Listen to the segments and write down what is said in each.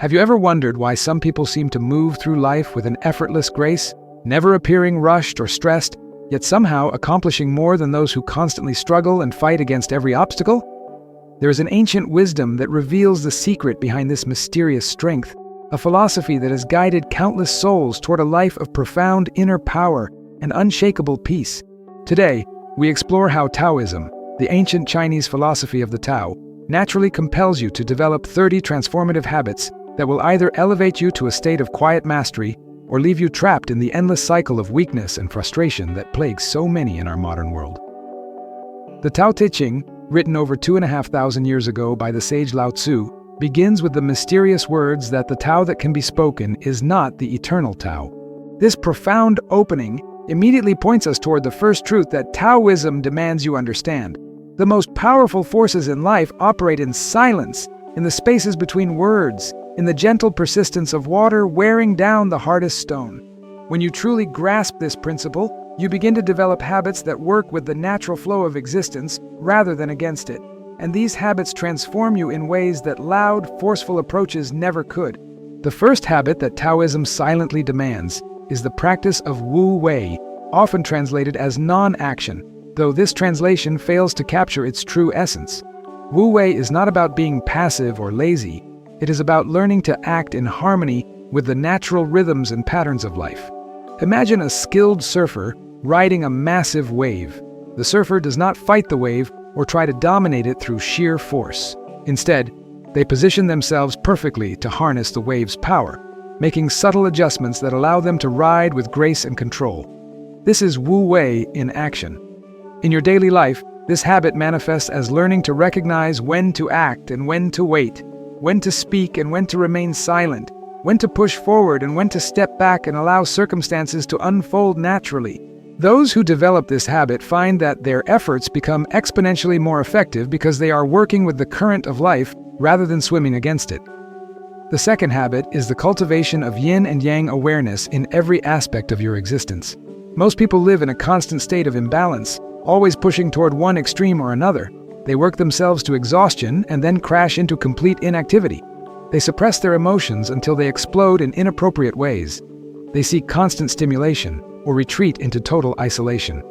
Have you ever wondered why some people seem to move through life with an effortless grace, never appearing rushed or stressed, yet somehow accomplishing more than those who constantly struggle and fight against every obstacle? There is an ancient wisdom that reveals the secret behind this mysterious strength, a philosophy that has guided countless souls toward a life of profound inner power and unshakable peace. Today, we explore how Taoism, the ancient Chinese philosophy of the Tao, naturally compels you to develop 30 transformative habits that will either elevate you to a state of quiet mastery or leave you trapped in the endless cycle of weakness and frustration that plagues so many in our modern world. The Tao Te Ching, written over 2,500 years ago by the sage Lao Tzu, begins with the mysterious words that the Tao that can be spoken is not the eternal Tao. This profound opening immediately points us toward the first truth that Taoism demands you understand. The most powerful forces in life operate in silence, in the spaces between words, in the gentle persistence of water wearing down the hardest stone. When you truly grasp this principle, you begin to develop habits that work with the natural flow of existence rather than against it. And these habits transform you in ways that loud, forceful approaches never could. The first habit that Taoism silently demands is the practice of Wu Wei, often translated as non-action, though this translation fails to capture its true essence. Wu Wei is not about being passive or lazy. It is about learning to act in harmony with the natural rhythms and patterns of life. Imagine a skilled surfer riding a massive wave. The surfer does not fight the wave or try to dominate it through sheer force. Instead, they position themselves perfectly to harness the wave's power, making subtle adjustments that allow them to ride with grace and control. This is Wu Wei in action. In your daily life, this habit manifests as learning to recognize when to act and when to wait, when to speak and when to remain silent, when to push forward and when to step back and allow circumstances to unfold naturally. Those who develop this habit find that their efforts become exponentially more effective because they are working with the current of life rather than swimming against it. The second habit is the cultivation of yin and yang awareness in every aspect of your existence. Most people live in a constant state of imbalance, always pushing toward one extreme or another. They work themselves to exhaustion and then crash into complete inactivity. They suppress their emotions until they explode in inappropriate ways. They seek constant stimulation or retreat into total isolation.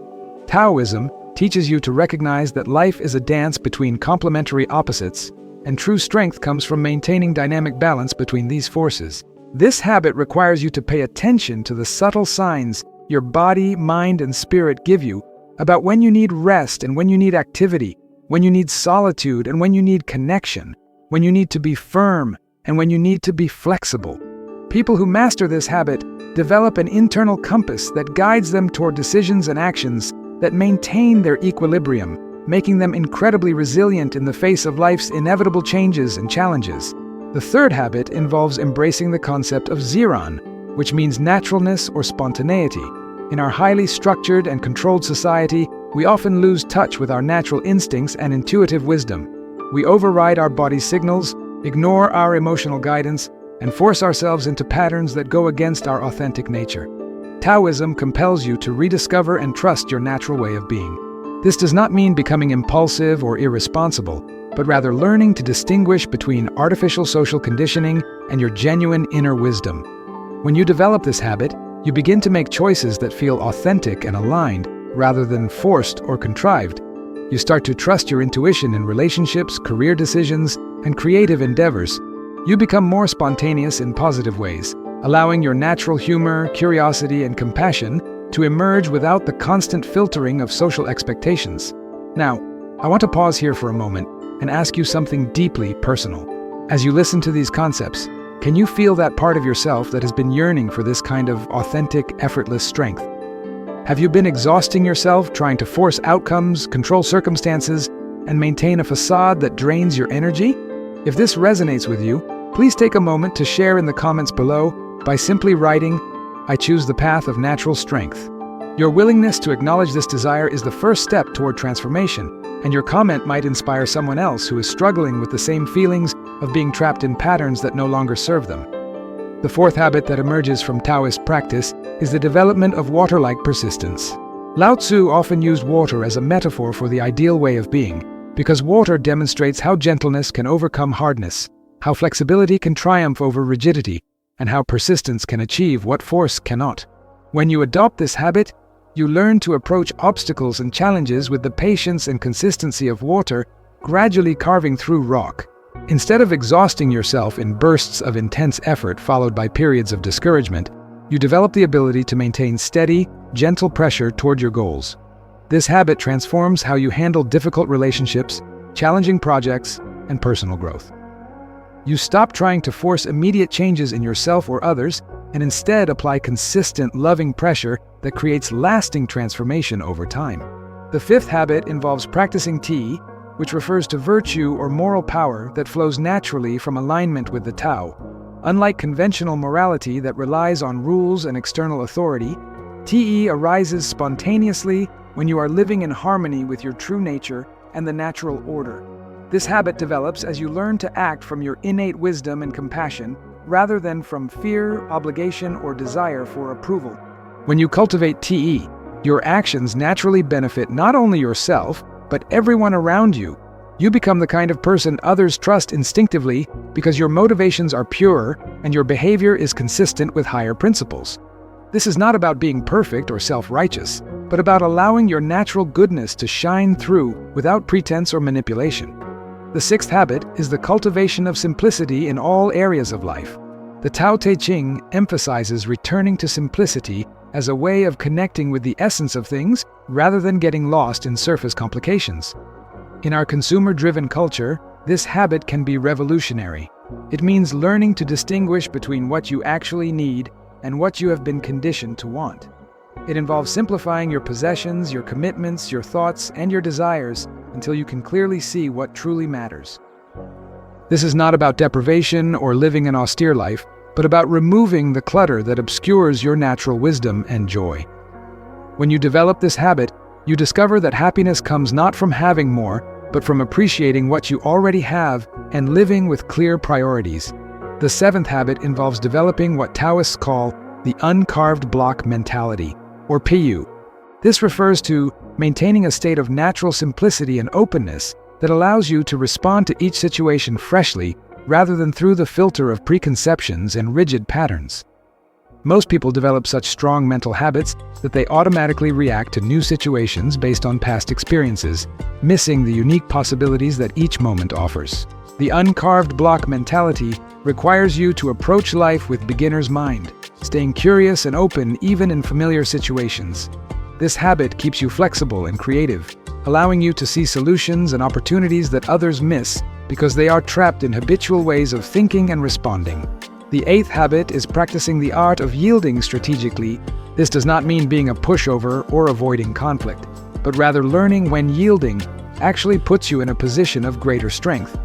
Taoism teaches you to recognize that life is a dance between complementary opposites, and true strength comes from maintaining dynamic balance between these forces. This habit requires you to pay attention to the subtle signs your body, mind, and spirit give you about when you need rest and when you need activity, when you need solitude and when you need connection, when you need to be firm and when you need to be flexible. People who master this habit develop an internal compass that guides them toward decisions and actions that maintain their equilibrium, making them incredibly resilient in the face of life's inevitable changes and challenges. The third habit involves embracing the concept of Ziran, which means naturalness or spontaneity. In our highly structured and controlled society, we often lose touch with our natural instincts and intuitive wisdom. We override our body's signals, ignore our emotional guidance, and force ourselves into patterns that go against our authentic nature. Taoism compels you to rediscover and trust your natural way of being. This does not mean becoming impulsive or irresponsible, but rather learning to distinguish between artificial social conditioning and your genuine inner wisdom. When you develop this habit, you begin to make choices that feel authentic and aligned, rather than forced or contrived. You start to trust your intuition in relationships, career decisions, and creative endeavors. You become more spontaneous in positive ways, allowing your natural humor, curiosity, and compassion to emerge without the constant filtering of social expectations. Now, I want to pause here for a moment and ask you something deeply personal. As you listen to these concepts, can you feel that part of yourself that has been yearning for this kind of authentic, effortless strength? Have you been exhausting yourself trying to force outcomes, control circumstances, and maintain a facade that drains your energy? If this resonates with you, please take a moment to share in the comments below by simply writing, "I choose the path of natural strength." Your willingness to acknowledge this desire is the first step toward transformation, and your comment might inspire someone else who is struggling with the same feelings of being trapped in patterns that no longer serve them. The fourth habit that emerges from Taoist practice is the development of water-like persistence. Lao Tzu often used water as a metaphor for the ideal way of being, because water demonstrates how gentleness can overcome hardness. how flexibility can triumph over rigidity, and how persistence can achieve what force cannot. When you adopt this habit, you learn to approach obstacles and challenges with the patience and consistency of water, gradually carving through rock. Instead of exhausting yourself in bursts of intense effort followed by periods of discouragement, you develop the ability to maintain steady, gentle pressure toward your goals. This habit transforms how you handle difficult relationships, challenging projects, and personal growth. You stop trying to force immediate changes in yourself or others, and instead apply consistent, loving pressure that creates lasting transformation over time. The fifth habit involves practicing Ti, which refers to virtue or moral power that flows naturally from alignment with the Tao. Unlike conventional morality that relies on rules and external authority, Ti arises spontaneously when you are living in harmony with your true nature and the natural order. This habit develops as you learn to act from your innate wisdom and compassion, rather than from fear, obligation, or desire for approval. When you cultivate Ti, your actions naturally benefit not only yourself, but everyone around you. You become the kind of person others trust instinctively because your motivations are pure and your behavior is consistent with higher principles. This is not about being perfect or self-righteous, but about allowing your natural goodness to shine through without pretense or manipulation. The sixth habit is the cultivation of simplicity in all areas of life. The Tao Te Ching emphasizes returning to simplicity as a way of connecting with the essence of things rather than getting lost in surface complications. In our consumer-driven culture, this habit can be revolutionary. It means learning to distinguish between what you actually need and what you have been conditioned to want. It involves simplifying your possessions, your commitments, your thoughts, and your desires until you can clearly see what truly matters. This is not about deprivation or living an austere life, but about removing the clutter that obscures your natural wisdom and joy. When you develop this habit, you discover that happiness comes not from having more, but from appreciating what you already have and living with clear priorities. The seventh habit involves developing what Taoists call the uncarved block mentality, or PU. This refers to maintaining a state of natural simplicity and openness that allows you to respond to each situation freshly rather than through the filter of preconceptions and rigid patterns. Most people develop such strong mental habits that they automatically react to new situations based on past experiences, missing the unique possibilities that each moment offers. The uncarved block mentality requires you to approach life with beginner's mind, staying curious and open even in familiar situations. This habit keeps you flexible and creative, allowing you to see solutions and opportunities that others miss because they are trapped in habitual ways of thinking and responding. The eighth habit is practicing the art of yielding strategically. This does not mean being a pushover or avoiding conflict, but rather learning when yielding actually puts you in a position of greater strength.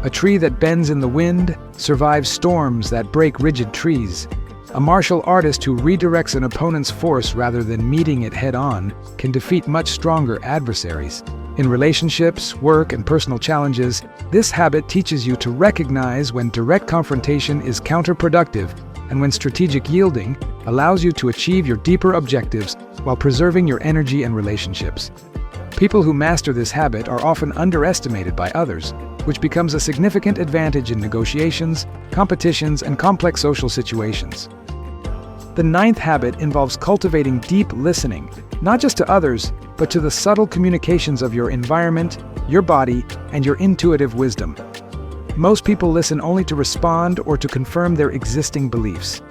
A tree that bends in the wind survives storms that break rigid trees. A martial artist who redirects an opponent's force rather than meeting it head-on can defeat much stronger adversaries. In relationships, work, and personal challenges, this habit teaches you to recognize when direct confrontation is counterproductive and when strategic yielding allows you to achieve your deeper objectives while preserving your energy and relationships. People who master this habit are often underestimated by others, which becomes a significant advantage in negotiations, competitions, and complex social situations. The ninth habit involves cultivating deep listening, not just to others, but to the subtle communications of your environment, your body, and your intuitive wisdom. Most people listen only to respond or to confirm their existing beliefs.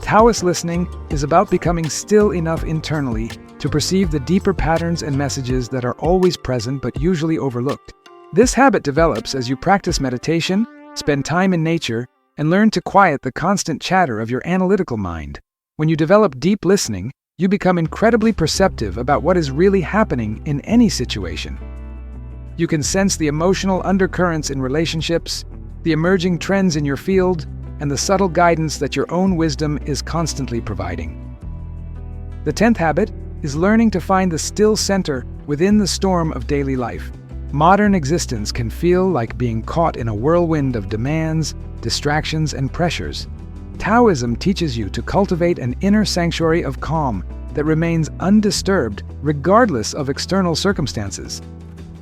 Taoist listening is about becoming still enough internally to perceive the deeper patterns and messages that are always present but usually overlooked. This habit develops as you practice meditation, spend time in nature, and learn to quiet the constant chatter of your analytical mind. When you develop deep listening, you become incredibly perceptive about what is really happening in any situation. You can sense the emotional undercurrents in relationships, the emerging trends in your field, and the subtle guidance that your own wisdom is constantly providing. The 10th habit is learning to find the still center within the storm of daily life. Modern existence can feel like being caught in a whirlwind of demands, distractions, and pressures. Taoism teaches you to cultivate an inner sanctuary of calm that remains undisturbed regardless of external circumstances.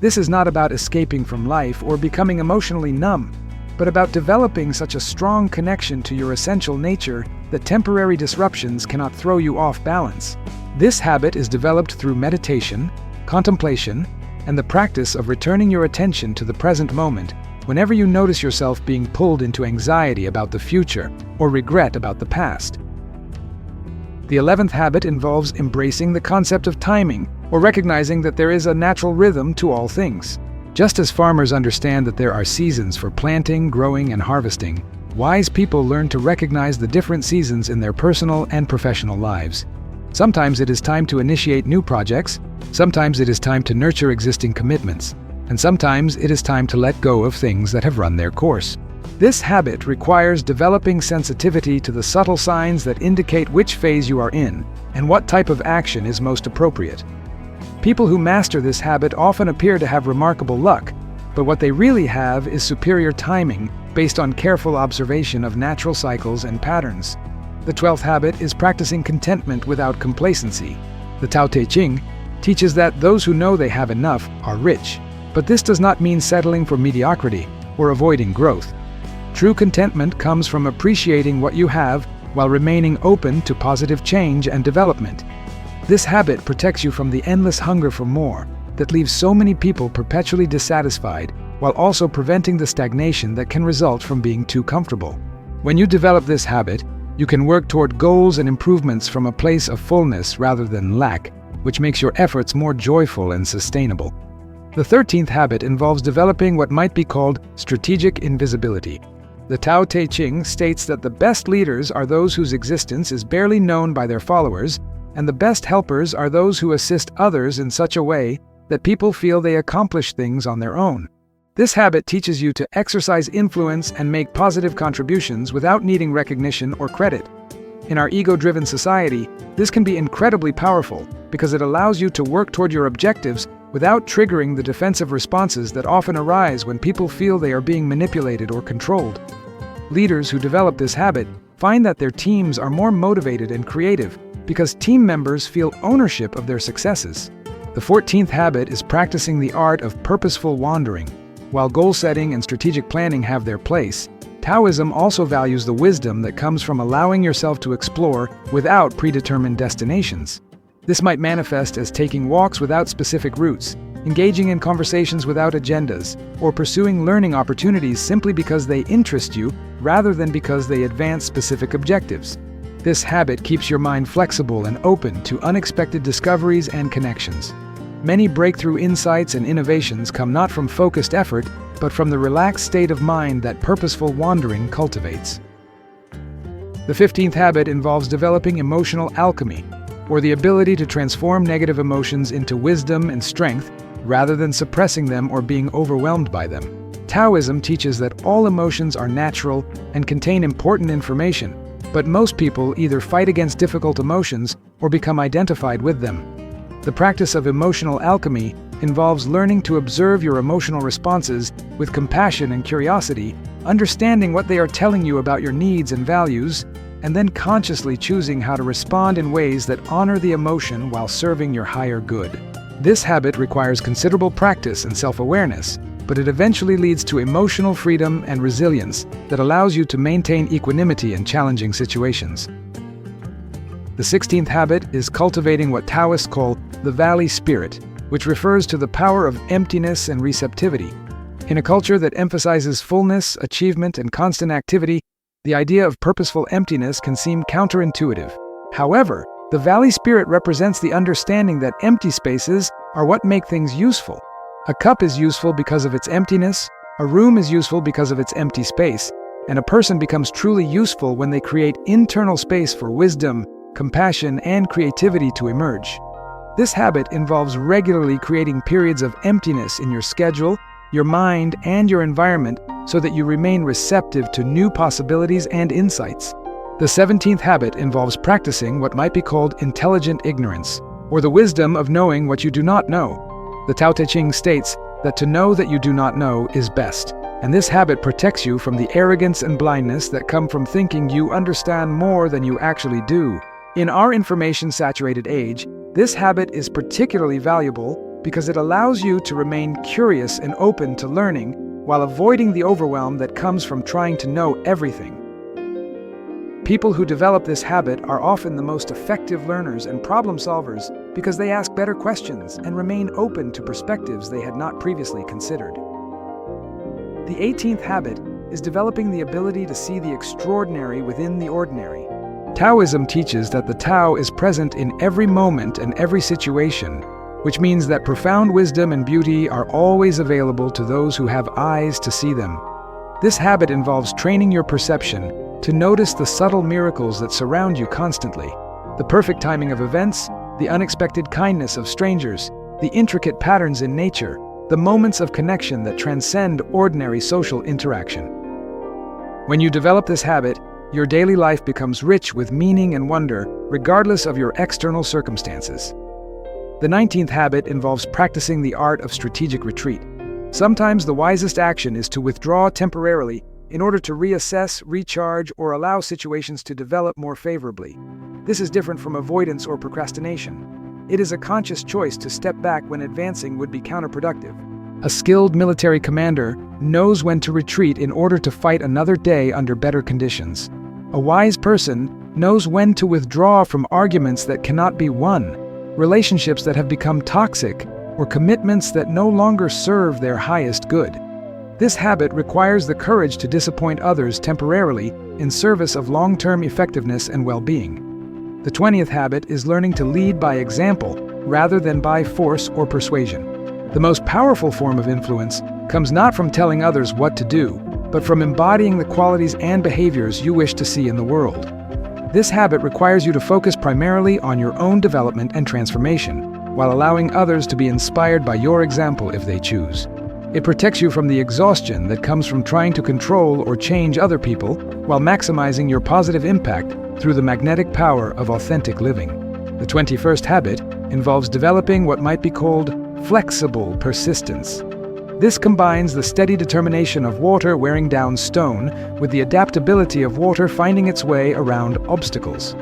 This is not about escaping from life or becoming emotionally numb. but about developing such a strong connection to your essential nature that temporary disruptions cannot throw you off balance. This habit is developed through meditation, contemplation, and the practice of returning your attention to the present moment whenever you notice yourself being pulled into anxiety about the future or regret about the past. The 11th habit involves embracing the concept of timing, or recognizing that there is a natural rhythm to all things. Just as farmers understand that there are seasons for planting, growing, and harvesting, wise people learn to recognize the different seasons in their personal and professional lives. Sometimes it is time to initiate new projects, sometimes it is time to nurture existing commitments, and sometimes it is time to let go of things that have run their course. This habit requires developing sensitivity to the subtle signs that indicate which phase you are in and what type of action is most appropriate. People who master this habit often appear to have remarkable luck, but what they really have is superior timing based on careful observation of natural cycles and patterns. The 12th habit is practicing contentment without complacency. The Tao Te Ching teaches that those who know they have enough are rich, but this does not mean settling for mediocrity or avoiding growth. True contentment comes from appreciating what you have while remaining open to positive change and development. This habit protects you from the endless hunger for more that leaves so many people perpetually dissatisfied, while also preventing the stagnation that can result from being too comfortable. When you develop this habit, you can work toward goals and improvements from a place of fullness rather than lack, which makes your efforts more joyful and sustainable. The 13th habit involves developing what might be called strategic invisibility. The Tao Te Ching states that the best leaders are those whose existence is barely known by their followers, and the best helpers are those who assist others in such a way that people feel they accomplish things on their own. This habit teaches you to exercise influence and make positive contributions without needing recognition or credit. In our ego-driven society, this can be incredibly powerful because it allows you to work toward your objectives without triggering the defensive responses that often arise when people feel they are being manipulated or controlled. Leaders who develop this habit find that their teams are more motivated and creative because team members feel ownership of their successes. The 14th habit is practicing the art of purposeful wandering. While goal setting and strategic planning have their place, Taoism also values the wisdom that comes from allowing yourself to explore without predetermined destinations. This might manifest as taking walks without specific routes, engaging in conversations without agendas, or pursuing learning opportunities simply because they interest you rather than because they advance specific objectives. This habit keeps your mind flexible and open to unexpected discoveries and connections. Many breakthrough insights and innovations come not from focused effort, but from the relaxed state of mind that purposeful wandering cultivates. The 15th habit involves developing emotional alchemy, or the ability to transform negative emotions into wisdom and strength rather than suppressing them or being overwhelmed by them. Taoism teaches that all emotions are natural and contain important information, but most people either fight against difficult emotions or become identified with them. The practice of emotional alchemy involves learning to observe your emotional responses with compassion and curiosity, understanding what they are telling you about your needs and values, and then consciously choosing how to respond in ways that honor the emotion while serving your higher good. This habit requires considerable practice and self-awareness, but it eventually leads to emotional freedom and resilience that allows you to maintain equanimity in challenging situations. The 16th habit is cultivating what Taoists call the valley spirit, which refers to the power of emptiness and receptivity. In a culture that emphasizes fullness, achievement, and constant activity, the idea of purposeful emptiness can seem counterintuitive. However, the valley spirit represents the understanding that empty spaces are what make things useful. A cup is useful because of its emptiness, a room is useful because of its empty space, and a person becomes truly useful when they create internal space for wisdom, compassion, and creativity to emerge. This habit involves regularly creating periods of emptiness in your schedule, your mind, and your environment so that you remain receptive to new possibilities and insights. The 17th habit involves practicing what might be called intelligent ignorance, or the wisdom of knowing what you do not know. The Tao Te Ching states that to know that you do not know is best, and this habit protects you from the arrogance and blindness that come from thinking you understand more than you actually do. In our information-saturated age, this habit is particularly valuable because it allows you to remain curious and open to learning while avoiding the overwhelm that comes from trying to know everything. People who develop this habit are often the most effective learners and problem solvers because they ask better questions and remain open to perspectives they had not previously considered. The 18th habit is developing the ability to see the extraordinary within the ordinary. Taoism teaches that the Tao is present in every moment and every situation, which means that profound wisdom and beauty are always available to those who have eyes to see them. This habit involves training your perception to notice the subtle miracles that surround you constantly, the perfect timing of events, the unexpected kindness of strangers, the intricate patterns in nature, the moments of connection that transcend ordinary social interaction. When you develop this habit, your daily life becomes rich with meaning and wonder, regardless of your external circumstances. The 19th habit involves practicing the art of strategic retreat. Sometimes the wisest action is to withdraw temporarily in order to reassess, recharge, or allow situations to develop more favorably. This is different from avoidance or procrastination. It is a conscious choice to step back when advancing would be counterproductive. A skilled military commander knows when to retreat in order to fight another day under better conditions. A wise person knows when to withdraw from arguments that cannot be won, relationships that have become toxic, or commitments that no longer serve their highest good. This habit requires the courage to disappoint others temporarily in service of long-term effectiveness and well-being. The 20th habit is learning to lead by example rather than by force or persuasion. The most powerful form of influence comes not from telling others what to do, but from embodying the qualities and behaviors you wish to see in the world. This habit requires you to focus primarily on your own development and transformation, while allowing others to be inspired by your example if they choose. It protects you from the exhaustion that comes from trying to control or change other people while maximizing your positive impact through the magnetic power of authentic living. The 21st habit involves developing what might be called flexible persistence. This combines the steady determination of water wearing down stone with the adaptability of water finding its way around obstacles.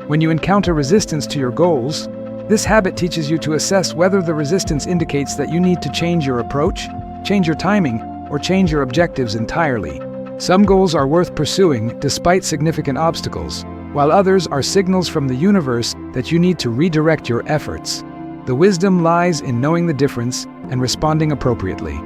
When you encounter resistance to your goals, this habit teaches you to assess whether the resistance indicates that you need to change your approach, change your timing, or change your objectives entirely. Some goals are worth pursuing despite significant obstacles, while others are signals from the universe that you need to redirect your efforts. The wisdom lies in knowing the difference and responding appropriately.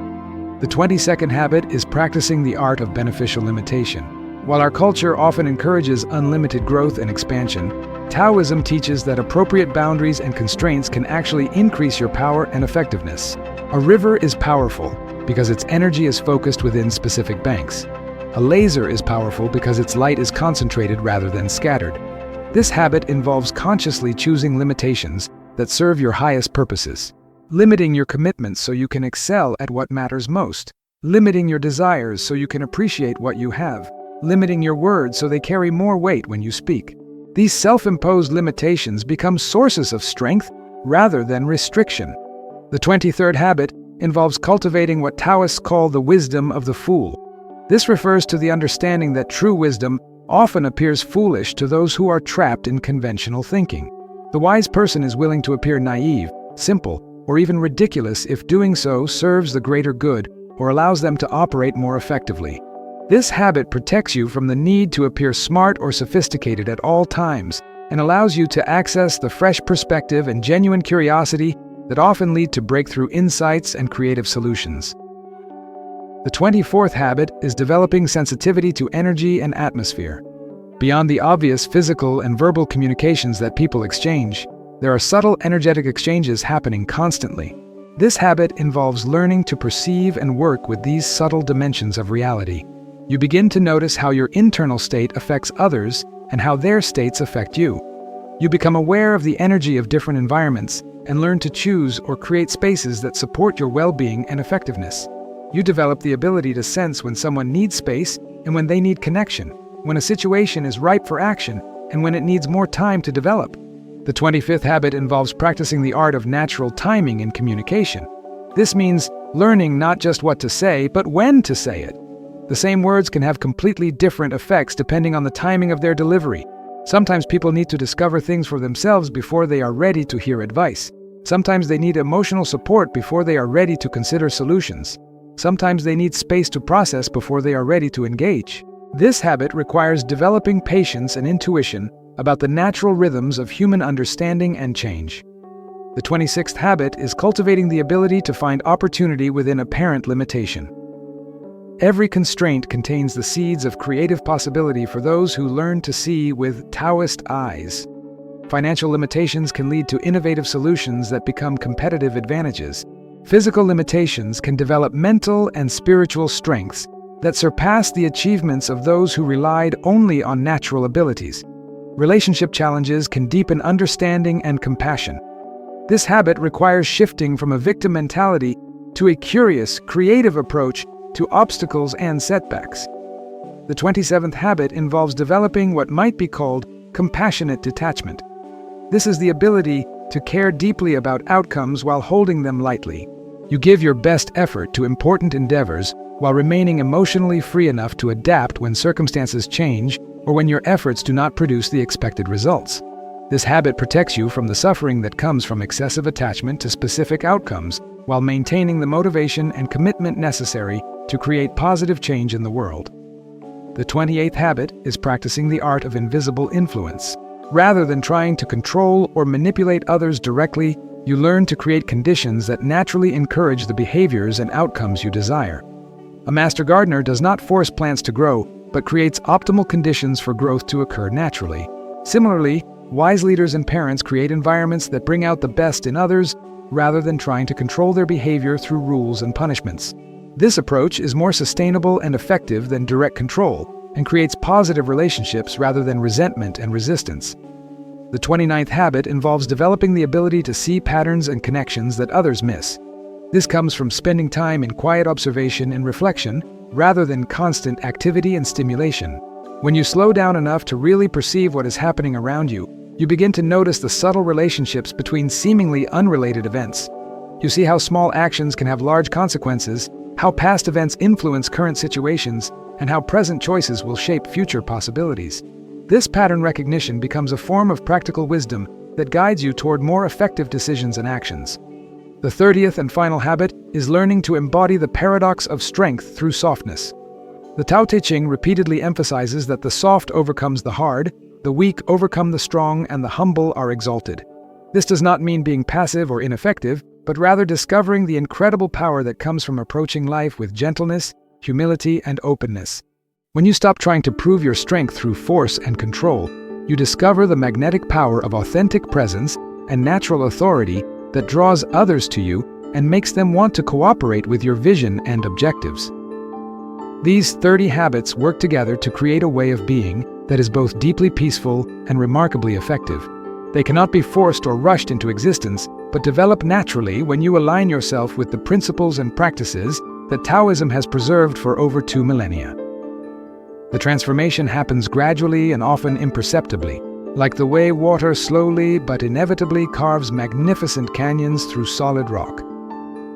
The 22nd habit is practicing the art of beneficial limitation. While our culture often encourages unlimited growth and expansion, Taoism teaches that appropriate boundaries and constraints can actually increase your power and effectiveness. A river is powerful because its energy is focused within specific banks. A laser is powerful because its light is concentrated rather than scattered. This habit involves consciously choosing limitations that serve your highest purposes. Limiting your commitments so you can excel at what matters most. Limiting your desires so you can appreciate what you have. Limiting your words so they carry more weight when you speak. These self-imposed limitations become sources of strength rather than restriction. The 23rd habit involves cultivating what Taoists call the wisdom of the fool. This refers to the understanding that true wisdom often appears foolish to those who are trapped in conventional thinking. The wise person is willing to appear naive, simple, or even ridiculous if doing so serves the greater good or allows them to operate more effectively. This habit protects you from the need to appear smart or sophisticated at all times and allows you to access the fresh perspective and genuine curiosity that often lead to breakthrough insights and creative solutions. The 24th habit is developing sensitivity to energy and atmosphere. Beyond the obvious physical and verbal communications that people exchange, there are subtle energetic exchanges happening constantly. This habit involves learning to perceive and work with these subtle dimensions of reality. You begin to notice how your internal state affects others and how their states affect you. You become aware of the energy of different environments and learn to choose or create spaces that support your well-being and effectiveness. You develop the ability to sense when someone needs space and when they need connection, when a situation is ripe for action and when it needs more time to develop. The 25th habit involves practicing the art of natural timing in communication. This means learning not just what to say, but when to say it. The same words can have completely different effects depending on the timing of their delivery. Sometimes people need to discover things for themselves before they are ready to hear advice. Sometimes they need emotional support before they are ready to consider solutions. Sometimes they need space to process before they are ready to engage. This habit requires developing patience and intuition about the natural rhythms of human understanding and change. The 26th habit is cultivating the ability to find opportunity within apparent limitation. Every constraint contains the seeds of creative possibility for those who learn to see with Taoist eyes. Financial limitations can lead to innovative solutions that become competitive advantages. Physical limitations can develop mental and spiritual strengths that surpass the achievements of those who relied only on natural abilities. Relationship challenges can deepen understanding and compassion. This habit requires shifting from a victim mentality to a curious, creative approach to obstacles and setbacks. The 27th habit involves developing what might be called compassionate detachment. This is the ability to care deeply about outcomes while holding them lightly. You give your best effort to important endeavors while remaining emotionally free enough to adapt when circumstances change or when your efforts do not produce the expected results. This habit protects you from the suffering that comes from excessive attachment to specific outcomes while maintaining the motivation and commitment necessary to create positive change in the world. The 28th habit is practicing the art of invisible influence. Rather than trying to control or manipulate others directly, you learn to create conditions that naturally encourage the behaviors and outcomes you desire. A master gardener does not force plants to grow, but creates optimal conditions for growth to occur naturally. Similarly, wise leaders and parents create environments that bring out the best in others, rather than trying to control their behavior through rules and punishments. This approach is more sustainable and effective than direct control, and creates positive relationships rather than resentment and resistance. The 29th habit involves developing the ability to see patterns and connections that others miss. This comes from spending time in quiet observation and reflection, rather than constant activity and stimulation. When you slow down enough to really perceive what is happening around you, you begin to notice the subtle relationships between seemingly unrelated events. You see how small actions can have large consequences, how past events influence current situations, and how present choices will shape future possibilities. This pattern recognition becomes a form of practical wisdom that guides you toward more effective decisions and actions. The 30th and final habit is learning to embody the paradox of strength through softness. The Tao Te Ching repeatedly emphasizes that the soft overcomes the hard, the weak overcome the strong, and the humble are exalted. This does not mean being passive or ineffective, but rather discovering the incredible power that comes from approaching life with gentleness, humility, and openness. When you stop trying to prove your strength through force and control, you discover the magnetic power of authentic presence and natural authority that draws others to you and makes them want to cooperate with your vision and objectives. These 30 habits work together to create a way of being that is both deeply peaceful and remarkably effective. They cannot be forced or rushed into existence, but develop naturally when you align yourself with the principles and practices that Taoism has preserved for over 2 millennia. The transformation happens gradually and often imperceptibly, like the way water slowly but inevitably carves magnificent canyons through solid rock.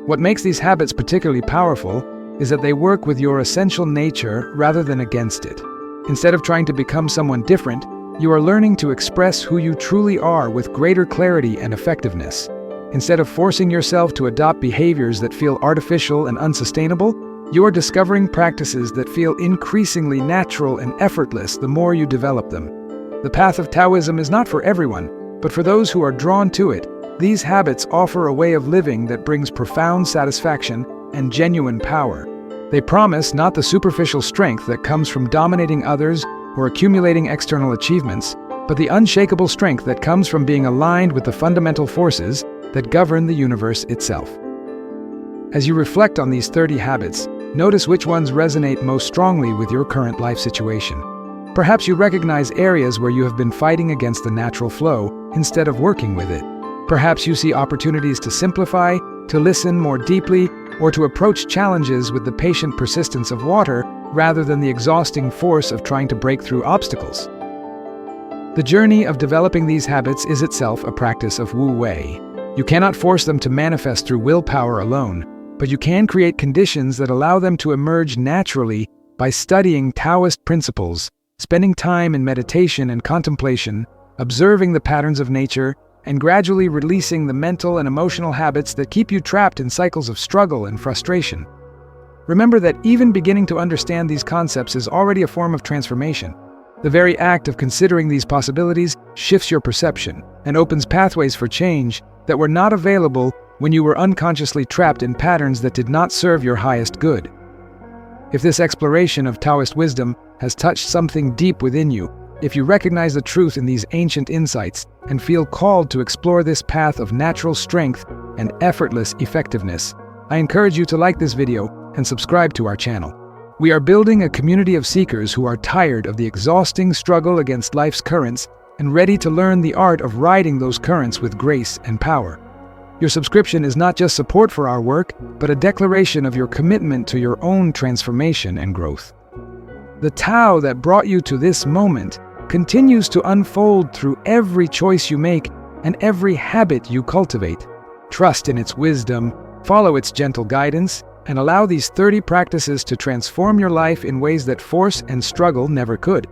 What makes these habits particularly powerful is that they work with your essential nature rather than against it. Instead of trying to become someone different, you are learning to express who you truly are with greater clarity and effectiveness. Instead of forcing yourself to adopt behaviors that feel artificial and unsustainable, you are discovering practices that feel increasingly natural and effortless the more you develop them. The path of Taoism is not for everyone, but for those who are drawn to it, these habits offer a way of living that brings profound satisfaction and genuine power. They promise not the superficial strength that comes from dominating others or accumulating external achievements, but the unshakable strength that comes from being aligned with the fundamental forces that govern the universe itself. As you reflect on these 30 habits, notice which ones resonate most strongly with your current life situation. Perhaps you recognize areas where you have been fighting against the natural flow instead of working with it. Perhaps you see opportunities to simplify, to listen more deeply, or to approach challenges with the patient persistence of water rather than the exhausting force of trying to break through obstacles. The journey of developing these habits is itself a practice of Wu Wei. You cannot force them to manifest through willpower alone, but you can create conditions that allow them to emerge naturally by studying Taoist principles, spending time in meditation and contemplation, observing the patterns of nature, and gradually releasing the mental and emotional habits that keep you trapped in cycles of struggle and frustration. Remember that even beginning to understand these concepts is already a form of transformation. The very act of considering these possibilities shifts your perception and opens pathways for change that were not available when you were unconsciously trapped in patterns that did not serve your highest good. If this exploration of Taoist wisdom has touched something deep within you, if you recognize the truth in these ancient insights and feel called to explore this path of natural strength and effortless effectiveness, I encourage you to like this video and subscribe to our channel. We are building a community of seekers who are tired of the exhausting struggle against life's currents and ready to learn the art of riding those currents with grace and power. Your subscription is not just support for our work, but a declaration of your commitment to your own transformation and growth. The Tao that brought you to this moment continues to unfold through every choice you make and every habit you cultivate. Trust in its wisdom, follow its gentle guidance, and allow these 30 practices to transform your life in ways that force and struggle never could.